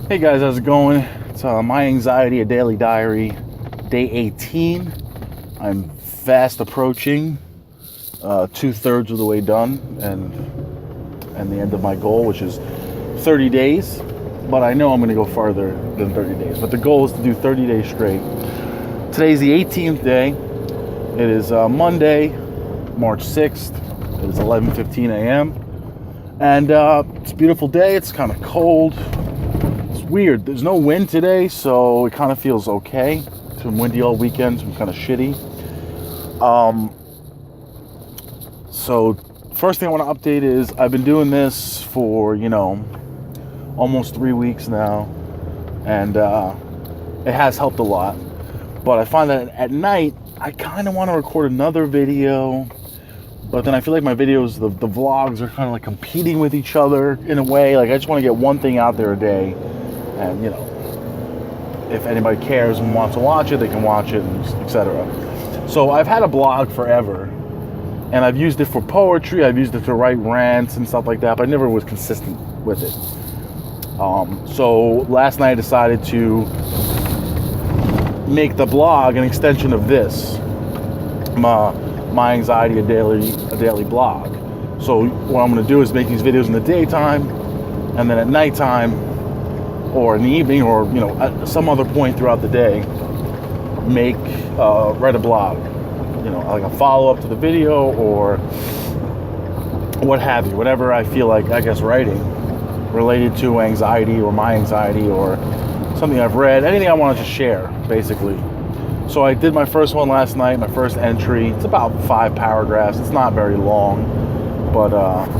Hey guys, how's it going? It's My Anxiety, a Daily Diary, day 18. I'm fast approaching 2/3 of the way done and the end of my goal, which is 30 days. But I know I'm going to go farther than 30 days. But the goal is to do 30 days straight. Today's the 18th day. It is Monday, March 6th. It is 11:15 a.m. And it's a beautiful day. It's kind of cold. Weird. There's no wind today, so it kind of feels okay. It's been windy all weekend. It's been kind of shitty. So first thing I want to update is I've been doing this for, almost 3 weeks now, and it has helped a lot. But I find that at night, I kind of want to record another video, but then I feel like my videos, the vlogs are kind of like competing with each other in a way. Like I just want to get one thing out there a day. And, if anybody cares and wants to watch it, they can watch it, etc. So I've had a blog forever, and I've used it for poetry. I've used it to write rants and stuff like that, but I never was consistent with it. So last night I decided to make the blog an extension of this, My Anxiety, a daily blog. So what I'm going to do is make these videos in the daytime, and then at nighttime, or in the evening, or at some other point throughout the day, write a blog, like a follow-up to the video, or what have you, whatever I feel like, I guess, writing related to anxiety or my anxiety or something I've read, anything I wanted to share, basically. So I did my first one last night, my first entry. It's about 5 paragraphs. It's not very long, but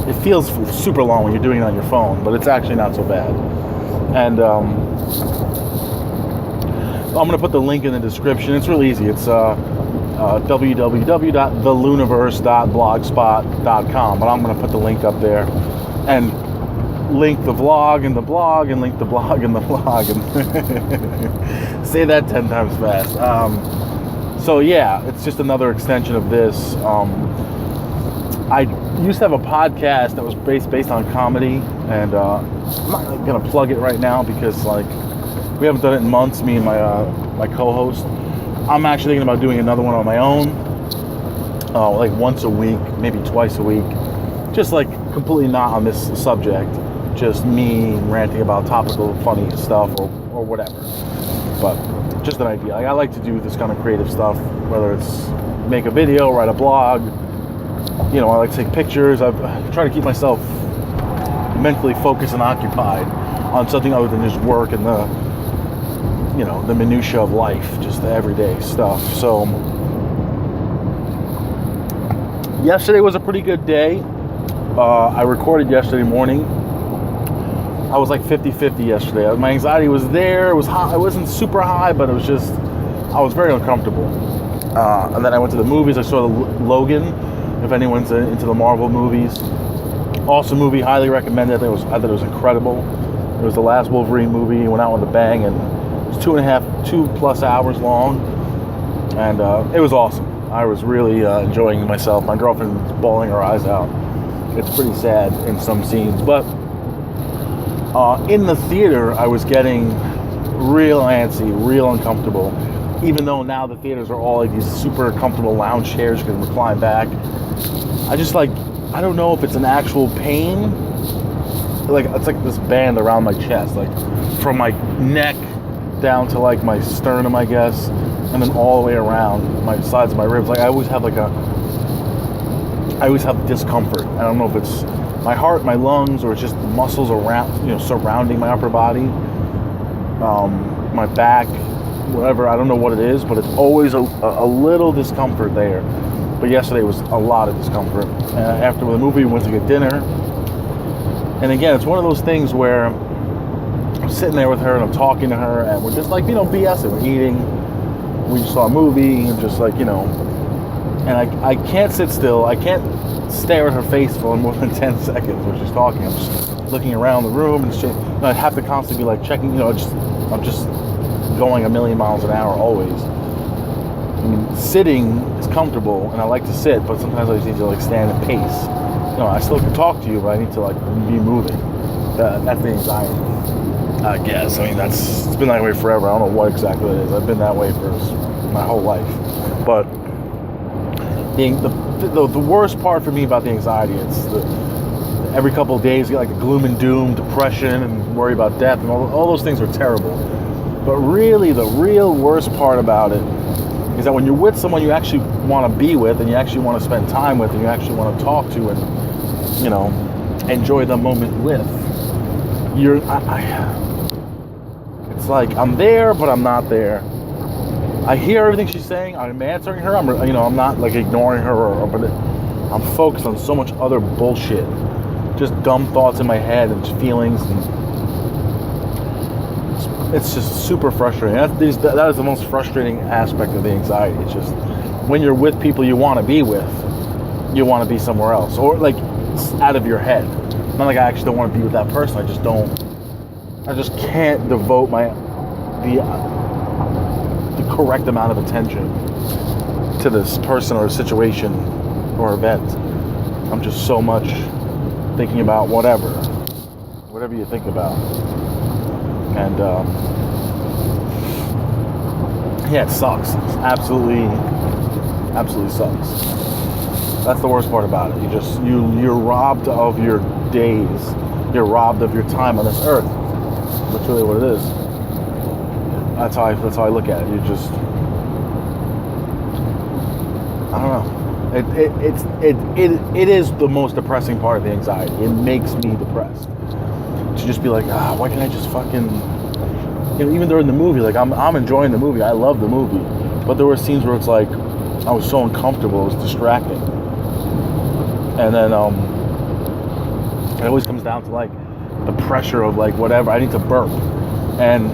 it feels super long when you're doing it on your phone, but it's actually not so bad. And I'm going to put the link in the description. It's real easy. It's www.theluniverse.blogspot.com. But I'm going to put the link up there and link the vlog and the blog and link the blog and the vlog. And say that 10 times fast. So yeah, it's just another extension of this. I used to have a podcast that was based on comedy, and I'm not going to plug it right now because we haven't done it in months, me and my co-host. I'm actually thinking about doing another one on my own, once a week, maybe twice a week, just completely not on this subject, just me ranting about topical funny stuff or whatever. But just an idea. I like to do this kind of creative stuff, whether it's make a video, write a blog. I like to take pictures. I try to keep myself mentally focused and occupied on something other than just work and the minutia of life, just the everyday stuff. So yesterday was a pretty good day. I recorded yesterday morning. I was 50-50 yesterday. My anxiety was there. It was high. It wasn't super high, but it was just, I was very uncomfortable. And then I went to the movies. I saw Logan. If anyone's into the Marvel movies, awesome movie, highly recommended. I thought it was incredible. It was the last Wolverine movie. Went out with a bang, and it was 2+ hours long, and it was awesome. I was really enjoying myself. My girlfriend was bawling her eyes out. It's pretty sad in some scenes, but in the theater, I was getting real antsy, real uncomfortable. Even though now the theaters are all these super comfortable lounge chairs you can recline back. I just I don't know if it's an actual pain. It's like this band around my chest, from my neck down to my sternum, I guess, and then all the way around my sides of my ribs. I always have discomfort. I don't know if it's my heart, my lungs, or it's just the muscles around, surrounding my upper body, my back, whatever. I don't know what it is, but it's always a little discomfort there. But yesterday was a lot of discomfort. After the movie, we went to get dinner. And again, it's one of those things where I'm sitting there with her and I'm talking to her, and we're just BSing. We're eating. We just saw a movie and just and I can't sit still. I can't stare at her face for more than 10 seconds when she's talking. I'm just looking around the room, and I have to constantly be checking, I'm just going a million miles an hour always. I mean, sitting is comfortable, and I like to sit, but sometimes I just need to stand and pace. I still can talk to you, but I need to be moving. That's the anxiety. I guess. I mean, it's been that way forever. I don't know what exactly it is. I've been that way for my whole life. But the worst part for me about the anxiety, it's every couple of days you get like a gloom and doom, depression, and worry about death, and all those things are terrible. But really, the real worst part about it is that when you're with someone you actually want to be with, and you actually want to spend time with, and you actually want to talk to, and enjoy the moment with, it's like I'm there, but I'm not there. I hear everything she's saying. I'm answering her. I'm not like ignoring her, but I'm focused on so much other bullshit, just dumb thoughts in my head and feelings, and it's just super frustrating. That is the most frustrating aspect of the anxiety. It's just when you're with people you want to be with, you want to be somewhere else, or like out of your head. Not like I actually don't want to be with that person. I just can't devote the correct amount of attention to this person or situation or event. I'm just so much thinking about whatever you think about. And it sucks. It absolutely sucks. That's the worst part about it. You're robbed of your days. You're robbed of your time on this earth. That's really what it is. That's how I look at it. I don't know. It is the most depressing part of the anxiety. It makes me depressed to just be like, why can't I just fucking, even during the movie, like I'm enjoying the movie. I love the movie, but there were scenes where it's like I was so uncomfortable. It was distracting, and then it always comes down to like the pressure of like whatever. I need to burp, and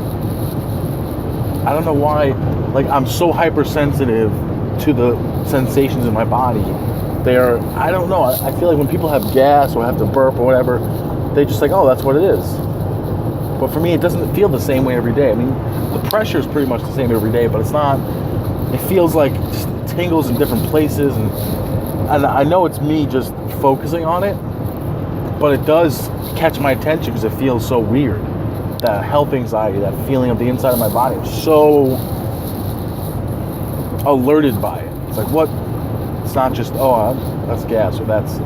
I don't know why. Like I'm so hypersensitive to the sensations in my body. I don't know. I feel like when people have gas or have to burp or whatever, they just like, oh, that's what it is. But for me, it doesn't feel the same way every day. I mean, the pressure is pretty much the same every day, but it's not. It feels like just tingles in different places, and I know it's me just focusing on it, but it does catch my attention because it feels so weird. That health anxiety, that feeling of the inside of my body, I'm so alerted by it. It's like, what? It's not just, that's gas, or that's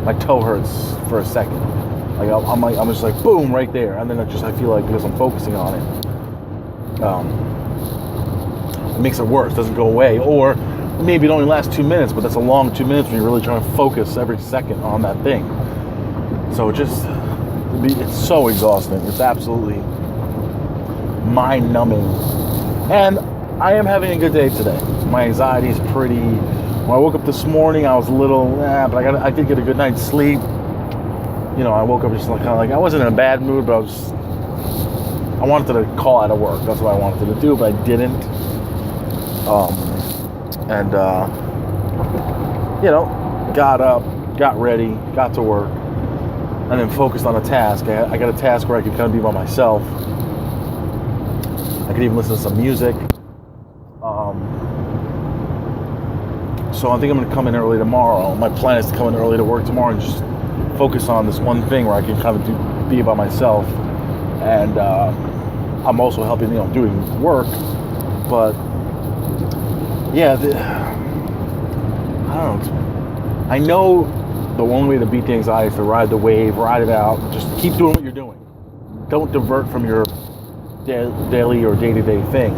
my toe hurts for a second. Like I'm just like boom right there, and then I feel like because I'm focusing on it, it makes it worse. Doesn't go away, or maybe it only lasts 2 minutes, but that's a long 2 minutes when you're really trying to focus every second on that thing. So it's so exhausting. It's absolutely mind-numbing, and I am having a good day today. My anxiety is pretty. When I woke up this morning, I was a little, but I did get a good night's sleep. I woke up just like kind of like I wasn't in a bad mood, but I wanted to call out of work. That's what I wanted to do, but I didn't. Got up, got ready, got to work, and then focused on a task. I got a task where I could kind of be by myself. I could even listen to some music. So I think I'm going to come in early tomorrow. My plan is to come in early to work tomorrow and just focus on this one thing where I can kind of be by myself. And I'm also helping, doing work. But yeah, I don't know. I know the one way to beat the anxiety is to ride the wave, ride it out. Just keep doing what you're doing. Don't divert from your daily or day-to-day thing.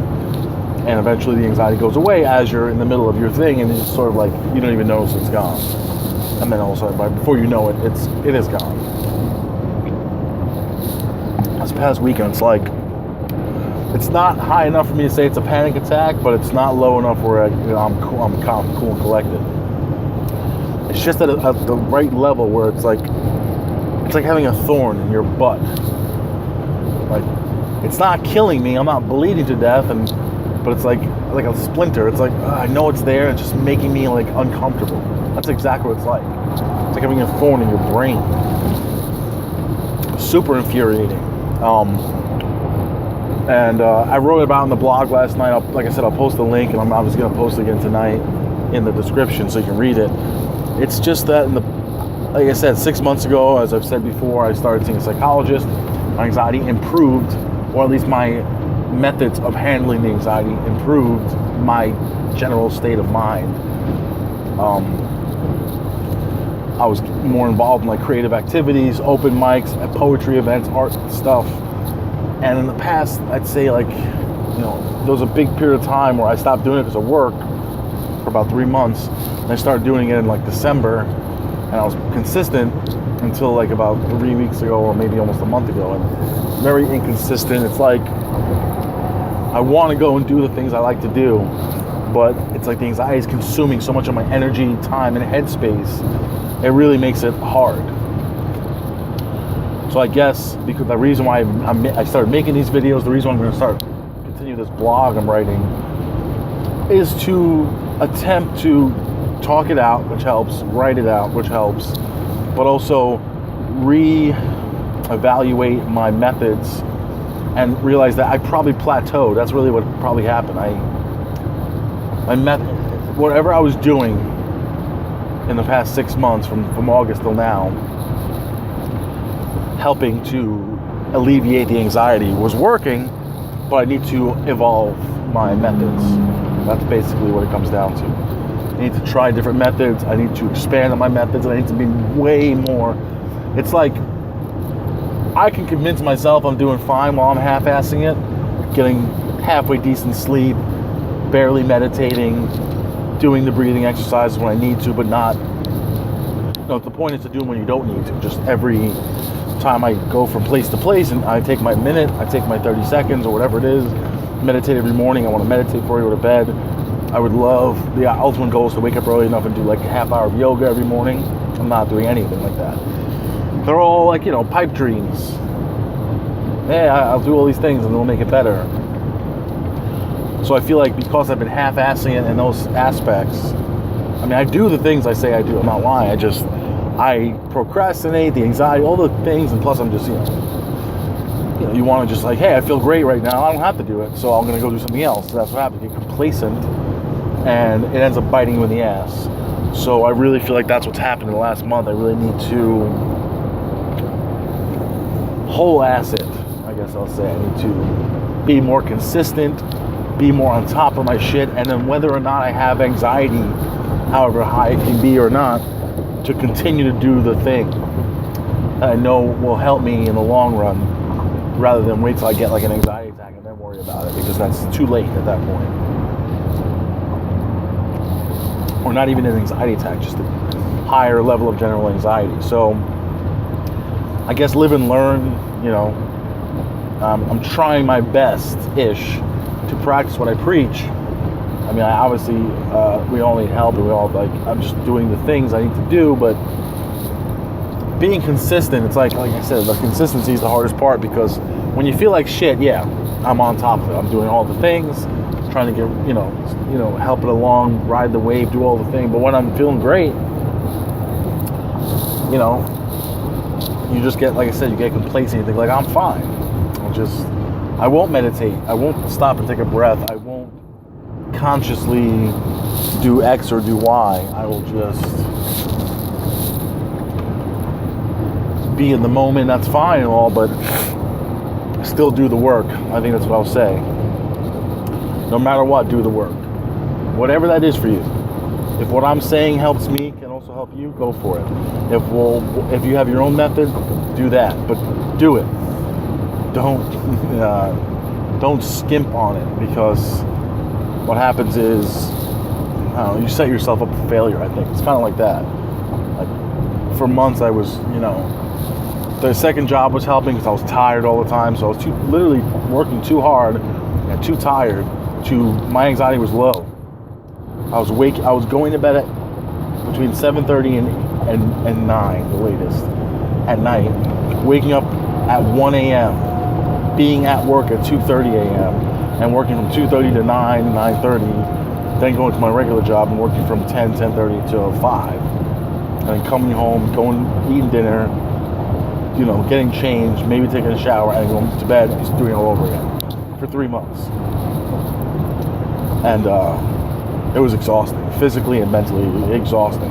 And eventually the anxiety goes away as you're in the middle of your thing, and it's sort of like you don't even notice it's gone. And then all of a sudden, before you know it, it is gone. This past weekend, it's not high enough for me to say it's a panic attack, but it's not low enough where I'm calm, cool, and collected. It's just at the right level where it's like having a thorn in your butt. Like it's not killing me. I'm not bleeding to death, but it's like a splinter. It's like I know it's there. It's just making me like uncomfortable. That's exactly what it's like. It's like having a thorn in your brain. Super infuriating. And I wrote about it on the blog last night. Like I said, I'll post the link, and I'm obviously going to post it again tonight in the description so you can read it. It's just that, like I said, 6 months ago, as I've said before, I started seeing a psychologist. My anxiety improved or at least my methods of handling the anxiety improved my general state of mind. I was more involved in like creative activities, open mics, poetry events, art stuff. And in the past, I'd say like, there was a big period of time where I stopped doing it because of work for about 3 months. And I started doing it in like December, and I was consistent until like about 3 weeks ago, or maybe almost a month ago, and very inconsistent. It's like I want to go and do the things I like to do, but it's like the anxiety is consuming so much of my energy, time, and headspace. It really makes it hard. So I guess because the reason why I started making these videos, the reason why I'm going to continue this blog I'm writing, is to attempt to talk it out, which helps, write it out, which helps, but also re-evaluate my methods and realize that I probably plateaued. That's really what probably happened. Whatever I was doing in the past 6 months, from August till now, helping to alleviate the anxiety was working, but I need to evolve my methods. That's basically what it comes down to. I need to try different methods. I need to expand on my methods. I need to be way more. It's like I can convince myself I'm doing fine while I'm half-assing it, getting halfway decent sleep, barely meditating, doing the breathing exercises when I need to, but not. The point is to do them when you don't need to. Just every time I go from place to place and I take my minute, I take my 30 seconds or whatever it is, meditate every morning. I want to meditate before I go to bed. I would love, the ultimate goal is to wake up early enough and do like a half hour of yoga every morning. I'm not doing anything like that. They're all like, pipe dreams. Hey, I'll do all these things and it'll make it better. So I feel like because I've been half-assing it in those aspects, I do the things I say I do. I'm not lying. I procrastinate, the anxiety, all the things, and plus I'm just, you want to just like, hey, I feel great right now. I don't have to do it, so I'm going to go do something else. So that's what happens. You get complacent, and it ends up biting you in the ass. So I really feel like that's what's happened in the last month. I really need to whole ass it, I guess I'll say. I need to be more consistent, be more on top of my shit, and then whether or not I have anxiety, however high it can be or not, to continue to do the thing that I know will help me in the long run, rather than wait till I get like an anxiety attack and then worry about it, because that's too late at that point. Or not even an anxiety attack, just a higher level of general anxiety. So I guess live and learn, I'm trying my best-ish to practice what I preach. I obviously, we all need help, and I'm just doing the things I need to do, but being consistent, it's like I said, the consistency is the hardest part, because when you feel like shit, yeah, I'm on top of it. I'm doing all the things, trying to get, help it along, ride the wave, do all the things, but when I'm feeling great, you just get, like I said, you get complacent, you think like, I'm fine. I won't meditate. I won't stop and take a breath. I won't consciously do X or do Y. I will just be in the moment. That's fine and all, but still do the work. I think that's what I'll say. No matter what, do the work. Whatever that is for you. If what I'm saying helps me, can also help you, go for it. If you have your own method, do that. But do it. Don't skimp on it, because what happens is, you set yourself up for failure, I think. It's kind of like that. Like, for months I was, the second job was helping because I was tired all the time. So I was literally working too hard and too tired my anxiety was low. I was going to bed at between 7:30 and 9, the latest, at night, waking up at 1 a.m., being at work at 2:30 a.m., and working from 2:30 to 9, 9:30, then going to my regular job and working from 10:30 till 5, and then coming home, eating dinner, getting changed, maybe taking a shower, and going to bed, and just doing it all over again for 3 months. And it was exhausting, physically and mentally exhausting.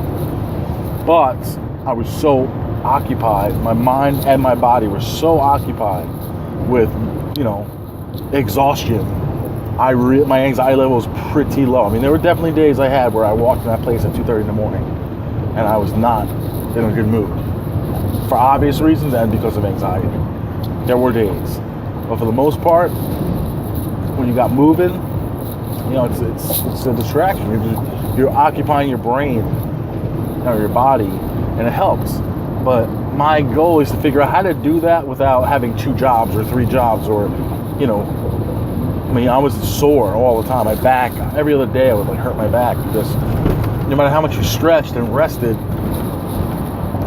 But I was so occupied, my mind and my body were so occupied with exhaustion, my anxiety level was pretty low. I mean, there were definitely days I had where I walked in that place at 2:30 in the morning, and I was not in a good mood, for obvious reasons and because of anxiety. There were days, but for the most part, when you got moving, it's a distraction. You're occupying your brain or your body, and it helps. But my goal is to figure out how to do that without having 2 jobs or 3 jobs, or I was sore all the time. My back, every other day I would hurt my back, because no matter how much you stretched and rested,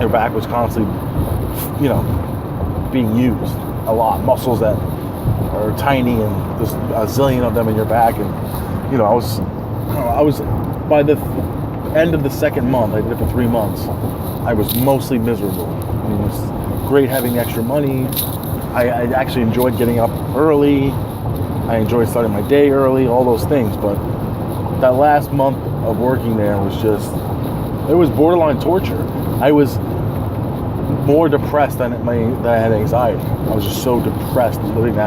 your back was constantly, being used a lot. Muscles that are tiny, and there's a zillion of them in your back. And, I was by the end of the second month, I did it for 3 months, I was mostly miserable. I mean, it was great having the extra money. I actually enjoyed getting up early. I enjoyed starting my day early, all those things. But that last month of working there was it was borderline torture. I was more depressed than I had anxiety. I was just so depressed living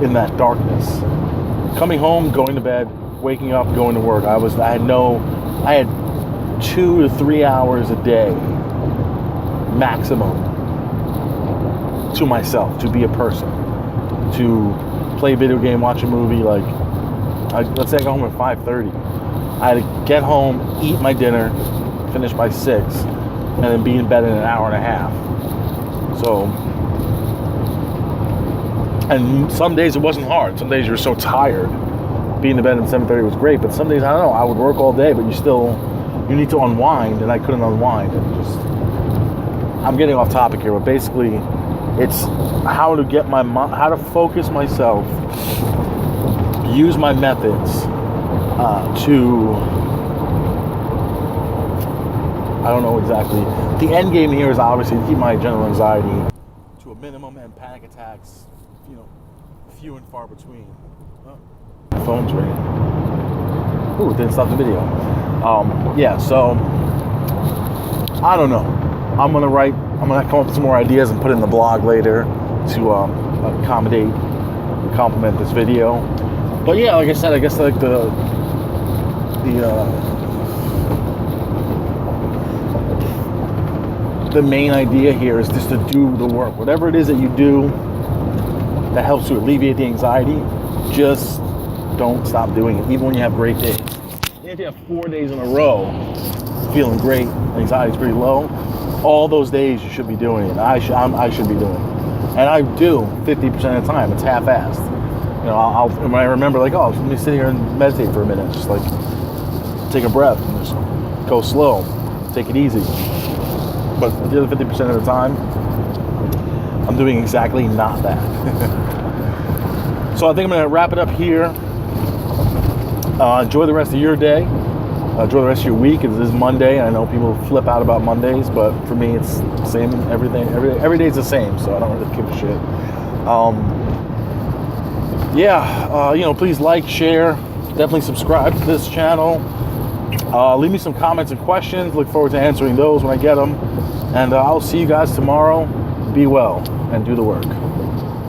in that darkness. Coming home, going to bed, waking up, going to work. I had 2 to 3 hours a day maximum to myself, to be a person, to play a video game, watch a movie. Let's say I go home at 5:30. I had to get home, eat my dinner, finish by 6, and then be in bed in an hour and a half. So, and some days it wasn't hard. Some days you were so tired. Being in bed at 7:30 was great, but some days, I don't know, I would work all day, but you need to unwind, and I couldn't unwind. I'm getting off topic here, but basically, it's how to focus myself, use my methods to, I don't know exactly. The end game here is obviously to keep my general anxiety to a minimum, and panic attacks, few and far between. The phone's ringing. Ooh, it didn't stop the video. So I don't know. I'm gonna come up with some more ideas and put it in the blog later to accommodate and complement this video. But yeah, like I said, I guess the main idea here is just to do the work. Whatever it is that you do that helps to alleviate the anxiety, just don't stop doing it, even when you have great days. If you have 4 days in a row feeling great, anxiety's pretty low, all those days you should be doing it. I should be doing it. And I do 50% of the time. It's half-assed. When I remember, let me sit here and meditate for a minute. Just take a breath and just go slow. Take it easy. But the other 50% of the time, I'm doing exactly not that. So I think I'm going to wrap it up here. Enjoy the rest of your day. Enjoy the rest of your week. It is Monday. I know people flip out about Mondays, but for me, it's the same. Everything. Every day's the same, so I don't really give a shit. Please like, share, definitely subscribe to this channel. Leave me some comments and questions. Look forward to answering those when I get them. And I'll see you guys tomorrow. Be well and do the work.